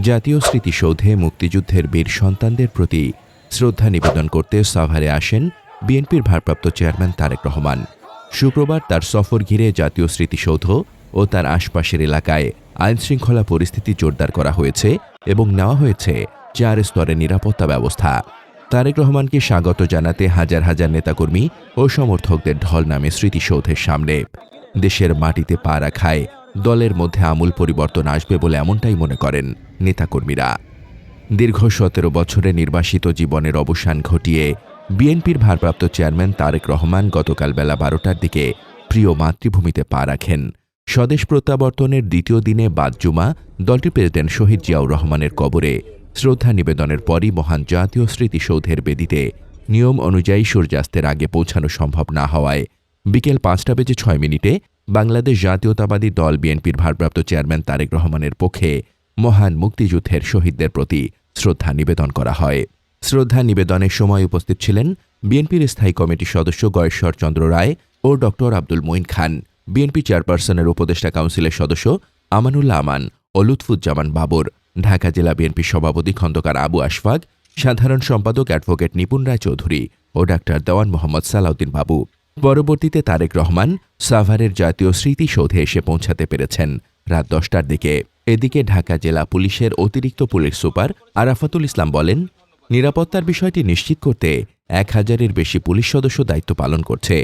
জাতীয় স্মৃতিসৌধে মুক্তিযুদ্ধের বীর সন্তানদের প্রতি শ্রদ্ধা নিবেদন করতে সাভারে আসেন বিএনপির ভারপ্রাপ্ত চেয়ারম্যান তারেক রহমান। শুক্রবার তার সফর ঘিরে জাতীয় স্মৃতিসৌধ ও তার আশপাশের এলাকায় আইনশৃঙ্খলা পরিস্থিতি জোরদার করা হয়েছে এবং নেওয়া হয়েছে 4 স্তরের নিরাপত্তা ব্যবস্থা। তারেক রহমানকে স্বাগত জানাতে হাজার হাজার নেতাকর্মী ও সমর্থকদের ঢল নামে স্মৃতিসৌধের সামনে। দেশের মাটিতে পা রাখায় দলের মধ্যে আমূল পরিবর্তন আসবে বলে এমনটাই মনে করেন নেতাকর্মীরা। দীর্ঘ 17 বছরের নির্বাসিত জীবনের অবসান ঘটিয়ে বিএনপির ভারপ্রাপ্ত চেয়ারম্যান তারেক রহমান গতকাল বেলা 12টার দিকে প্রিয় মাতৃভূমিতে পা রাখেন। স্বদেশ প্রত্যাবর্তনের দ্বিতীয় দিনে বাদ জুমা দলটির প্রেসিডেন্ট শহীদ জিয়াউর রহমানের কবরে শ্রদ্ধা নিবেদনের পরই মহান জাতীয় স্মৃতিসৌধের বেদিতে নিয়ম অনুযায়ী সূর্যাস্তের আগে পৌঁছানো সম্ভব না হওয়ায় বিকেল 5টা বেজে 6 মিনিটে বাংলাদেশ জাতীয়তাবাদী দল বিএনপির ভারপ্রাপ্ত চেয়ারম্যান তারেক রহমানের পক্ষে মহান মুক্তিযুদ্ধের শহীদদের প্রতি শ্রদ্ধা নিবেদন করা হয়। শ্রদ্ধা নিবেদনের সময় উপস্থিত ছিলেন বিএনপির স্থায়ী কমিটির সদস্য গয়েশ্বর চন্দ্র রায় ও ড আব্দুল মঈন খান, বিএনপি চেয়ারপারসনের উপদেষ্টা কাউন্সিলের সদস্য আমানুল্লাহ আমান ও লুৎফুজ্জামান বাবর, ঢাকা জেলা বিএনপি সভাপতি খন্দকার আবু আশফাক, সাধারণ সম্পাদক অ্যাডভোকেট নিপুণ রায় চৌধুরী ও ডাক্তার দেওয়ান মোহাম্মদ সালাউদ্দিন বাবু। পরবর্তীতে তারেক রহমান সাভারের জাতীয় স্মৃতিসৌধে এসে পৌঁছাতে পেরেছেন রাত 10টার দিকে। এদিকে ঢাকা জেলা পুলিশের অতিরিক্ত পুলিশ সুপার আরাফাতুল ইসলাম বলেন, নিরাপত্তার বিষয়টি নিশ্চিত করতে 1000-এর বেশি পুলিশ সদস্য দায়িত্ব পালন করছে।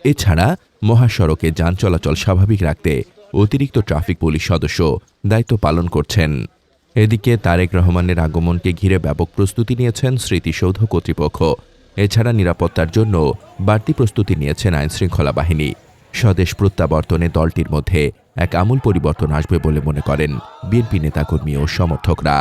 এছাড়া মহাসড়কে যান চলাচল স্বাভাবিক রাখতে অতিরিক্ত ট্রাফিক পুলিশ সদস্য দায়িত্ব পালন করছেন। এদিকে তারেক রহমানের আগমনকে ঘিরে ব্যাপক প্রস্তুতি নিয়েছেন স্মৃতিসৌধ কর্তৃপক্ষ। এছাড়া নিরাপত্তার জন্য বাড়তি প্রস্তুতি নিয়েছেন আইনশৃঙ্খলা বাহিনী। স্বদেশ প্রত্যাবর্তনে দলটির মধ্যে এক আমূল পরিবর্তন আসবে বলে মনে করেন বিএনপি নেতাকর্মী ও সমর্থকরা।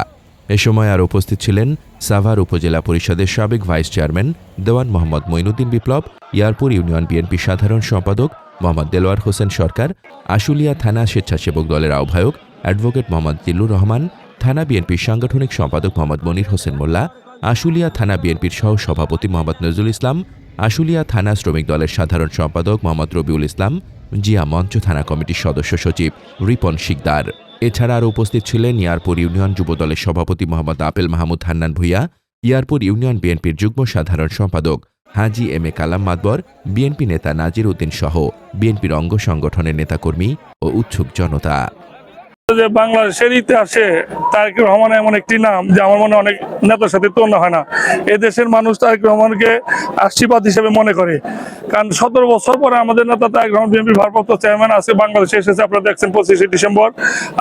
এ সময় আর উপস্থিত ছিলেন সাভার উপজেলা পরিষদের সাবেক ভাইস চেয়ারম্যান দেওয়ান মোহাম্মদ মঈনুদ্দিন বিপ্লব, ইয়ারপুর ইউনিয়ন বিএনপি সাধারণ সম্পাদক মোহাম্মদ দেলোয়ার হোসেন সরকার, আশুলিয়া থানা স্বেচ্ছাসেবক দলের আহ্বায়ক অ্যাডভোকেট মোহাম্মদ জিল্লুর রহমান, থানা বিএনপির সাংগঠনিক সম্পাদক মোহাম্মদ মনির হোসেন মোল্লা, আশুলিয়া থানা বিএনপির সহ সভাপতি মোহাম্মদ নজরুল ইসলাম, আশুলিয়া থানা শ্রমিক দলের সাধারণ সম্পাদক মোহাম্মদ রবিউল ইসলাম, জিয়া মঞ্চ থানা কমিটির সদস্য সচিব রিপন শিকদার। এছাড়া আরও উপস্থিত ছিলেন ইয়ারপুর ইউনিয়ন যুবদলের সভাপতি মোহাম্মদ আপেল মাহমুদ হান্নান ভূঁইয়া, ইয়ারপুর ইউনিয়ন বিএনপির যুগ্ম সাধারণ সম্পাদক হাজি M A Kalam Matbar, BNP নেতা নাজির উদ্দিন সহ বিএনপির অঙ্গ সংগঠনের নেতাকর্মী ও উৎসুক জনতা। বাংলাদেশের ইতিহাসে তারেক রহমান এমন একটি নাম যে আমার মনে অনেক নেতার সাথে তুলনা হয় না। এদেশের মানুষ তারেক রহমানকে আশীর্বাদ হিসেবে মনে করে, কারণ 17 বছর পরে আমাদের নেতা তারেক রহমান বিএনপির ভারপ্রাপ্ত চেয়ারম্যান আছে বাংলাদেশে এসেছে। আপনারা দেখছেন 25শে ডিসেম্বর।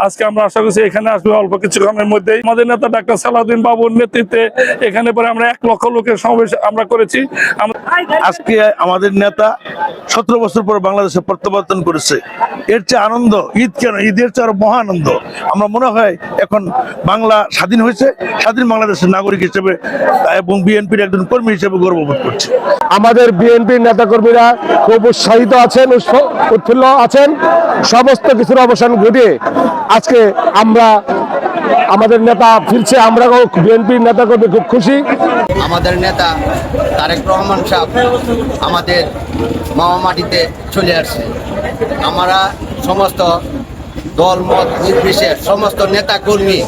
আজকে আমরা আশা করছি এখানে আসবে অল্প কিছুক্ষণের মধ্যেই। আমাদের নেতা ডাক্তার সালাউদ্দিন বাবুর নেতৃত্বে এখানে পরে আমরা 1 লক্ষ লোকের সমাবেশ আমরা করেছি। আজকে আমাদের নেতা 17 বছর পর বাংলাদেশে প্রত্যাবর্তন করেছে। এর চেয়ে আনন্দ ঈদ কেন? ঈদের চেয়ে আরো মহা আনন্দ। আমরা মনে হয় এখন বাংলা স্বাধীন হয়েছে, স্বাধীন বাংলাদেশের নাগরিক হিসেবে এবং বিএনপির একজন কর্মী হিসেবে গর্ববোধ করছি। আমাদের বিএনপির নেতাকর্মীরা খুব উৎসাহিত আছেন, উৎফুল্ল আছেন। সমস্ত কিছুর অবসান ঘটিয়ে আজকে আমরা আমাদের নেতা ফিরছে, আমরাও বিএনপির নেতাকর্মী খুব খুশি। আমাদের নেতা তারেক রহমান সাহেব আমাদের মামা মাটিতে চলে আসছে। আমরা সমস্ত দল মত নির্বিশেষে সমস্ত নেতা কর্মী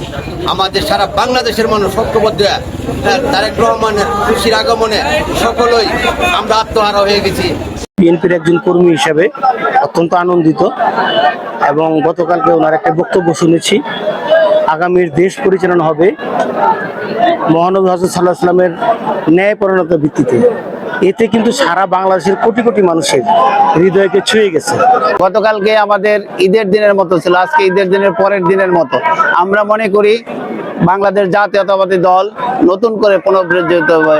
আমাদের সারা বাংলাদেশের মানুষ ঐক্যবদ্ধ তারেক রহমানের খুশির আগমনে সকলেই আমরা আত্মহারা হয়ে গেছি। বিএনপির একজন কর্মী হিসেবে অত্যন্ত আনন্দিত এবং গতকালকে ওনার একটা বক্তব্য শুনেছি। আগামীর দেশ পরিচালনা হবে মহানবী হযরত সাল্লাল্লাহু আলাইহি সাল্লামের ন্যায়পরায়ণতার ভিত্তিতে। এতে কিন্তু সারা বাংলাদেশের কোটি কোটি মানুষের হৃদয়কে ছুঁয়ে গেছে। গতকালকে আমাদের ঈদের দিনের মতো ছিল, আজকে ঈদের দিনের পরের দিনের মতো। আমরা মনে করি বাংলাদেশ জাতীয়তাবাদী দল নতুন করে পুনরুজ্জীবিত হবে।